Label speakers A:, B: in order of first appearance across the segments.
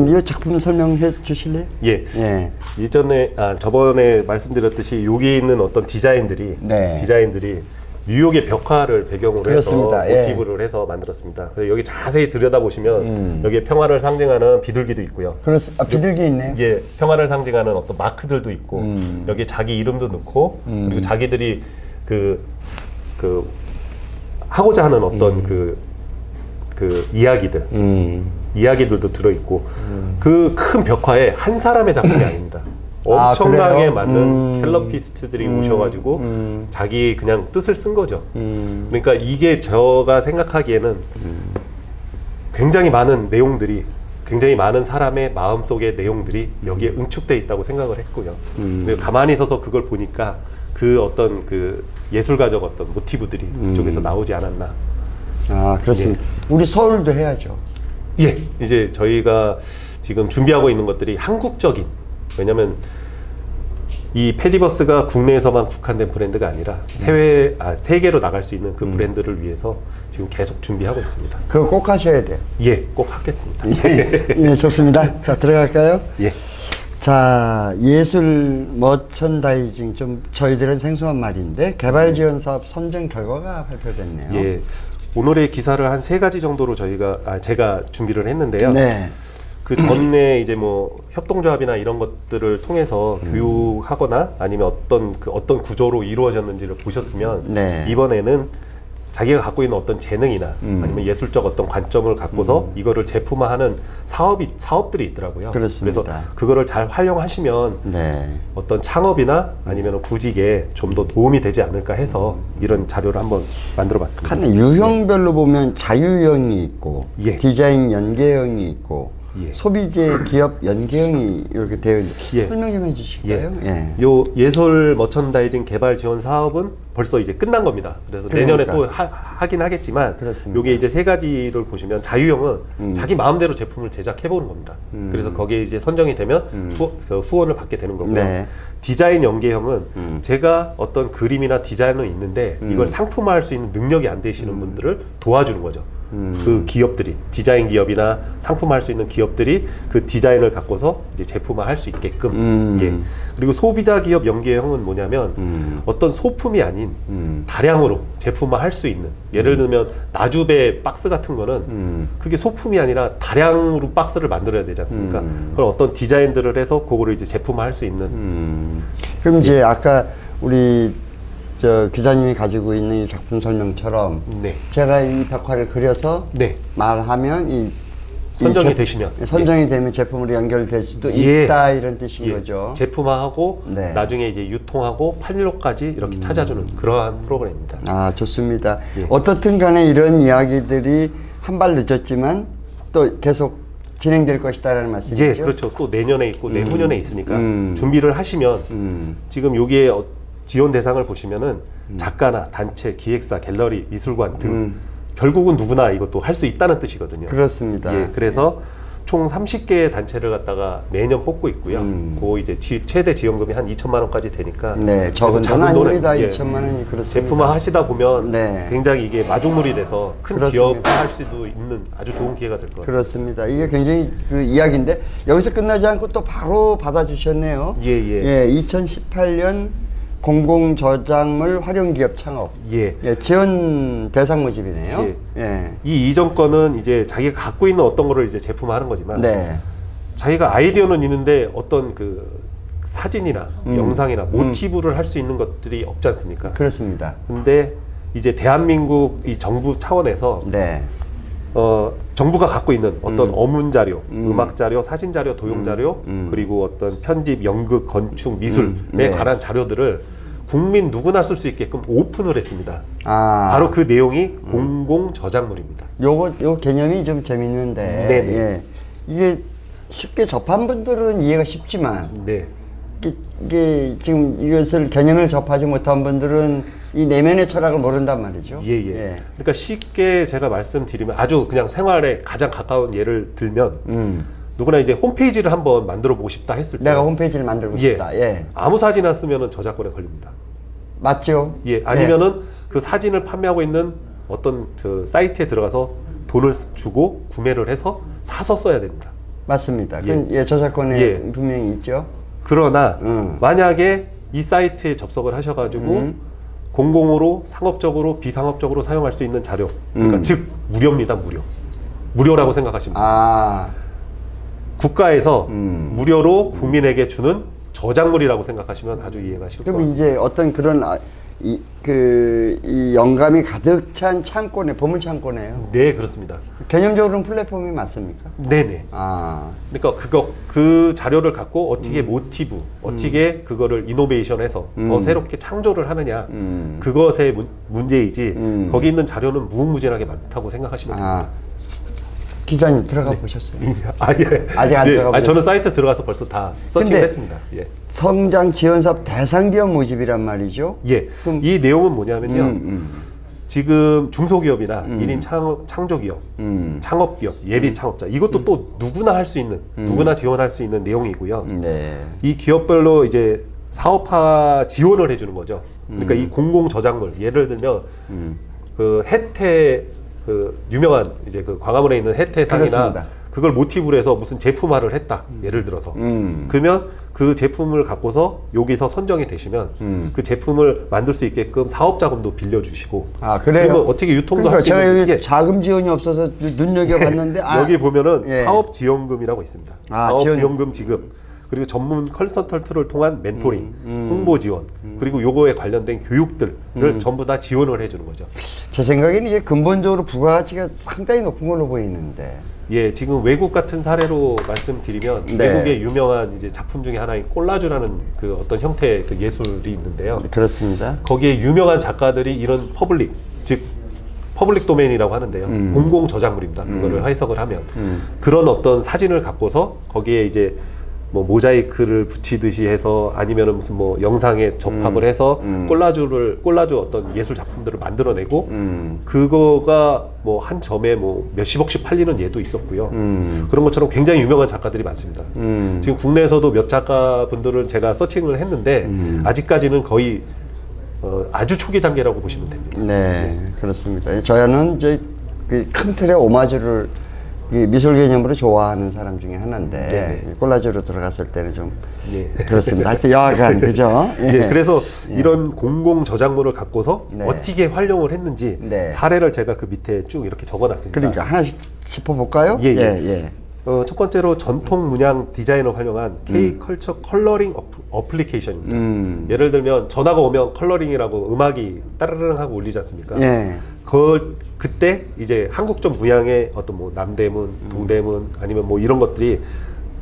A: 이 작품 설명해 주실래요?
B: 예.
A: 예.
B: 저번에 말씀드렸듯이 여기 있는 어떤 디자인들이 뉴욕의 벽화를 배경으로
A: 그렇습니다.
B: 해서 모티브를 해서 만들었습니다. 그래서 여기 자세히 들여다보시면 여기에 평화를 상징하는 비둘기도 있고요.
A: 비둘기 있네요.
B: 예, 평화를 상징하는 어떤 마크들도 있고 여기 자기 이름도 넣고 그리고 자기들이 그 하고자 하는 어떤 그 이야기들도 들어있고 그 큰 벽화에 한 사람의 작품이 아닙니다. 엄청나게 많은 캘러피스트들이 오셔가지고 자기 그냥 뜻을 쓴 거죠. 그러니까 이게 제가 생각하기에는 굉장히 많은 내용들이, 굉장히 많은 사람의 마음속의 내용들이 여기에 응축돼 있다고 생각을 했고요. 그리고 가만히 서서 그걸 보니까 그 어떤 그 예술가적 어떤 모티브들이 이쪽에서 나오지 않았나.
A: 아, 그렇습니다. 예. 우리 서울도 해야죠.
B: 예, 이제 저희가 지금 준비하고 있는 것들이 한국적인, 왜냐면 이 페디버스가 국내에서만 국한된 브랜드가 아니라 세계로 나갈 수 있는 그 브랜드를 위해서 지금 계속 준비하고 있습니다.
A: 그거 꼭 하셔야 돼요.
B: 예, 꼭 하겠습니다.
A: 예, 좋습니다. 자, 들어갈까요?
B: 예.
A: 자, 예술 머천다이징, 좀 저희들은 생소한 말인데 개발 지원 사업 선정 결과가 발표됐네요.
B: 예. 오늘의 기사를 한 3가지 정도로 제가 준비를 했는데요.
A: 네.
B: 그 전에 이제 뭐 협동조합이나 이런 것들을 통해서 교육하거나 아니면 어떤 구조로 이루어졌는지를 보셨으면
A: 네.
B: 이번에는 자기가 갖고 있는 어떤 재능이나 아니면 예술적 어떤 관점을 갖고서 이거를 제품화하는 사업들이 있더라고요.
A: 그렇습니다.
B: 그래서 그거를 잘 활용하시면
A: 네.
B: 어떤 창업이나 아니면 구직에 좀 더 도움이 되지 않을까 해서 이런 자료를 한번 만들어 봤습니다.
A: 한 유형별로 보면 자유형이 있고
B: 예.
A: 디자인 연계형이 있고
B: 예.
A: 소비재 기업 연계형이 이렇게 되어 있는데
B: 예.
A: 설명 좀 해주실까요? 예.
B: 요 예술 머천다이징 개발 지원 사업은 벌써 이제 끝난 겁니다. 그래서 내년에 또 하긴 하겠지만,
A: 그렇습니다.
B: 요게 이제 3가지를 보시면 자유형은 자기 마음대로 제품을 제작해 보는 겁니다. 그래서 거기에 이제 선정이 되면 후원을 받게 되는 거고요.
A: 네.
B: 디자인 연계형은 제가 어떤 그림이나 디자인은 있는데 이걸 상품화할 수 있는 능력이 안 되시는 분들을 도와주는 거죠. 그 기업들이, 디자인 기업이나 상품화할 수 있는 기업들이 그 디자인을 갖고서 이제 제품화할 수 있게끔. 예. 그리고 소비자 기업 연계형은 뭐냐면 어떤 소품이 아닌 다량으로 제품화할 수 있는, 예를 들면 나주배 박스 같은 거는 그게 소품이 아니라 다량으로 박스를 만들어야 되지 않습니까? 그럼 어떤 디자인들을 해서 그거를 이제 제품화할 수 있는.
A: 그럼 이제 아까 우리 기자님이 가지고 있는 이 작품 설명처럼
B: 네.
A: 제가 이 벽화를 그려서
B: 네.
A: 말하면
B: 선정이 되시면,
A: 선정이 되면 제품으로 연결될 수도
B: 예.
A: 있다, 이런 뜻인
B: 예.
A: 거죠.
B: 제품화하고
A: 네.
B: 나중에 이제 유통하고 판로까지 이렇게 찾아주는 그러한 프로그램입니다.
A: 아, 좋습니다.
B: 예.
A: 어떻든 간에 이런 이야기들이 한 발 늦었지만 또 계속 진행될 것이다라는 말씀이죠.
B: 예, 그렇죠. 또 내년에 있고 내후년에 있으니까 준비를 하시면 지금 여기에 지원 대상을 보시면은 작가나 단체, 기획사, 갤러리, 미술관 등 결국은 누구나 이것도 할 수 있다는 뜻이거든요.
A: 그렇습니다.
B: 예, 그래서 총 30개의 단체를 갖다가 매년 뽑고 있고요. 그 이제 최대 지원금이 한 2천만 원까지 되니까.
A: 네, 적은 돈 아닙니다. 2천만 원이 그렇습니다.
B: 제품화 하시다 보면
A: 네.
B: 굉장히 이게 마중물이 돼서 큰
A: 그렇습니다.
B: 기업화할 수도 있는 아주 좋은 기회가 될 것 같습니다.
A: 그렇습니다. 이게 굉장히 그 이야기인데 여기서 끝나지 않고 또 바로 받아주셨네요.
B: 예.
A: 2018년 공공저작물 활용기업 창업.
B: 예.
A: 지원 대상 모집이네요.
B: 예. 이 이전 거는 이제 자기가 갖고 있는 어떤 거를 이제 제품화하는 거지만,
A: 네.
B: 자기가 아이디어는 있는데 어떤 그 사진이나 영상이나 모티브를 할 수 있는 것들이 없지 않습니까?
A: 그렇습니다.
B: 근데 이제 대한민국 이 정부 차원에서
A: 네.
B: 정부가 갖고 있는 어떤 어문 자료, 음악 자료, 사진 자료, 도용 자료, 그리고 어떤 편집, 연극, 건축, 미술에
A: 네.
B: 관한 자료들을 국민 누구나 쓸 수 있게끔 오픈을 했습니다.
A: 아.
B: 바로 그 내용이 공공 저작물입니다.
A: 요 개념이 좀 재밌는데.
B: 네네.
A: 예. 이게 쉽게 접한 분들은 이해가 쉽지만.
B: 네.
A: 이게 지금 이것을 개념을 접하지 못한 분들은 이 내면의 철학을 모른단 말이죠.
B: 예. 그러니까 쉽게 제가 말씀드리면 아주 그냥 생활에 가장 가까운 예를 들면 누구나 이제 홈페이지를 한번 만들어 보고 싶다 했을 때
A: 내가 홈페이지를 만들고 싶다. 예.
B: 아무 사진을 쓰면은 저작권에 걸립니다.
A: 맞죠?
B: 예. 아니면은 그 사진을 판매하고 있는 어떤 그 사이트에 들어가서 돈을 주고 구매를 해서 사서 써야 됩니다.
A: 맞습니다.
B: 예.
A: 그럼 예, 저작권에
B: 예.
A: 분명히 있죠.
B: 그러나
A: 음.
B: 만약에 이 사이트에 접속을 하셔가지고 공공으로 상업적으로 비상업적으로 사용할 수 있는 자료, 그러니까 즉 무료입니다. 무료라고 생각하시면 됩니다.
A: 아,
B: 국가에서 무료로 국민에게 주는 저작물이라고 생각하시면 아주 이해가 쉬울 것
A: 그럼
B: 같습니다.
A: 이제 어떤 그런 이 영감이 가득 찬 창고네, 보물 창고네요.
B: 네, 그렇습니다.
A: 개념적으로는 플랫폼이 맞습니까?
B: 네네.
A: 아,
B: 그러니까 그 자료를 갖고 어떻게 모티브, 어떻게 그거를 이노베이션해서 더 새롭게 창조를 하느냐, 그것의 문제이지 거기 있는 자료는 무궁무진하게 많다고 생각하시면 됩니다.
A: 아, 기자님 들어가 보셨어요?
B: 아, 예.
A: 아직 안 들어가 보셨어요?
B: 저는 사이트 들어가서 벌써 다 서칭을
A: 근데
B: 했습니다. 예.
A: 성장 지원 사업 대상 기업 모집이란 말이죠.
B: 예.
A: 그럼-
B: 이 내용은 뭐냐면요. 지금 중소기업이나 1인 창조기업, 창업기업, 예비 창업자 이것도 또 누구나 할 수 있는, 누구나 지원할 수 있는 내용이고요.
A: 네.
B: 이 기업별로 이제 사업화 지원을 해주는 거죠. 그러니까 이 공공 저작물, 예를 들면 그 혜태 그 유명한 이제 그 광화문에 있는 혜태상이나
A: 그렇습니다.
B: 그걸 모티브로 해서 무슨 제품화를 했다. 예를 들어서. 그러면 그 제품을 갖고서 여기서 선정이 되시면 그 제품을 만들 수 있게끔 사업 자금도 빌려주시고.
A: 아, 그래요?
B: 그러면 어떻게 유통도
A: 그러니까
B: 할 수
A: 제가
B: 있는지.
A: 여기 자금 지원이 없어서 눈여겨봤는데 아,
B: 여기 보면은
A: 예.
B: 사업 지원금이라고 있습니다.
A: 아,
B: 사업
A: 지원-
B: 지원금 지급. 그리고 전문 컨설턴트를 통한 멘토링, 홍보 지원, 그리고 요거에 관련된 교육들을 전부 다 지원을 해주는 거죠.
A: 제 생각에는 이게 근본적으로 부가가치가 상당히 높은 걸로 보이는데.
B: 예, 지금 외국 같은 사례로 말씀드리면
A: 네.
B: 외국의 유명한 이제 작품 중에 하나인 콜라주라는 그 어떤 형태의 그 예술이 있는데요.
A: 그렇습니다.
B: 거기에 유명한 작가들이 이런 퍼블릭, 즉 퍼블릭 도메인이라고 하는데요. 공공 저작물입니다. 그거를 해석을 하면 그런 어떤 사진을 갖고서 거기에 이제 뭐 모자이크를 붙이듯이 해서 아니면은 무슨 뭐 영상에 접합을 해서 콜라주 어떤 예술 작품들을 만들어내고 그거가 뭐 한 점에 뭐 몇십억씩 팔리는 예도 있었고요. 그런 것처럼 굉장히 유명한 작가들이 많습니다. 지금 국내에서도 몇 작가분들을 제가 서칭을 했는데 아직까지는 거의 아주 초기 단계라고 보시면 됩니다.
A: 네, 그렇습니다. 저는 이제 그 큰 틀의 오마주를 이 미술 개념으로 좋아하는 사람 중에 하나인데
B: 네네.
A: 콜라주로 들어갔을 때는 좀
B: 예.
A: 그렇습니다. 하여튼 여하간 그죠?
B: 예, 그래서 이런 공공 저작물을 갖고서
A: 네.
B: 어떻게 활용을 했는지
A: 네.
B: 사례를 제가 그 밑에 쭉 이렇게 적어놨습니다.
A: 그러니까 하나씩 짚어볼까요?
B: 예, 예.
A: 예.
B: 첫 번째로 전통 문양 디자인을 활용한 K-컬처 컬러링 어플리케이션입니다. 예를 들면 전화가 오면 컬러링이라고 음악이 따르릉 하고 울리지 않습니까?
A: 예.
B: 그때 이제 한국적 문양의 어떤 뭐 남대문, 동대문 아니면 뭐 이런 것들이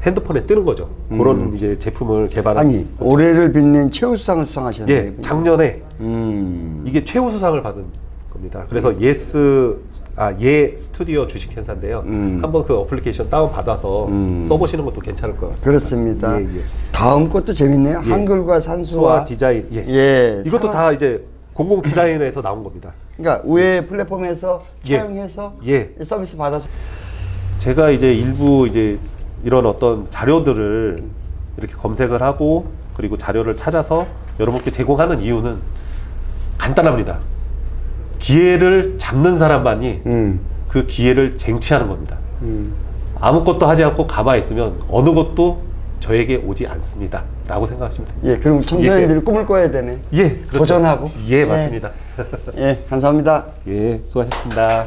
B: 핸드폰에 뜨는 거죠. 그런 이제 제품을 개발한.
A: 아니 올해를 빛낸 최우수상을 수상하셨네요.
B: 예, 작년에
A: 음.
B: 이게 최우수상을 받은 겁니다. 그래서 예 스튜디오 주식회사인데요. 한번 그 어플리케이션 다운 받아서 써보시는 것도 괜찮을 것 같습니다.
A: 그렇습니다.
B: 예, 예.
A: 다음 것도 재밌네요.
B: 예.
A: 한글과
B: 수와
A: 산수와
B: 디자인. 예.
A: 예.
B: 이것도 다 이제 공공 디자인에서 나온 겁니다.
A: 그러니까 우회 플랫폼에서
B: 예.
A: 차용해서
B: 예.
A: 서비스 받아서
B: 제가 이제 일부 이제 이런 어떤 자료들을 이렇게 검색을 하고 그리고 자료를 찾아서 여러분께 제공하는 이유는 간단합니다. 기회를 잡는 사람만이 그 기회를 쟁취하는 겁니다. 아무것도 하지 않고 가만히 있으면 어느 것도 저에게 오지 않습니다. 라고 생각하시면 됩니다.
A: 예, 그럼 청소년들이 꿈을 꿔야 되네.
B: 예, 그렇죠.
A: 도전하고.
B: 예, 맞습니다.
A: 예, 감사합니다.
B: 예, 수고하셨습니다.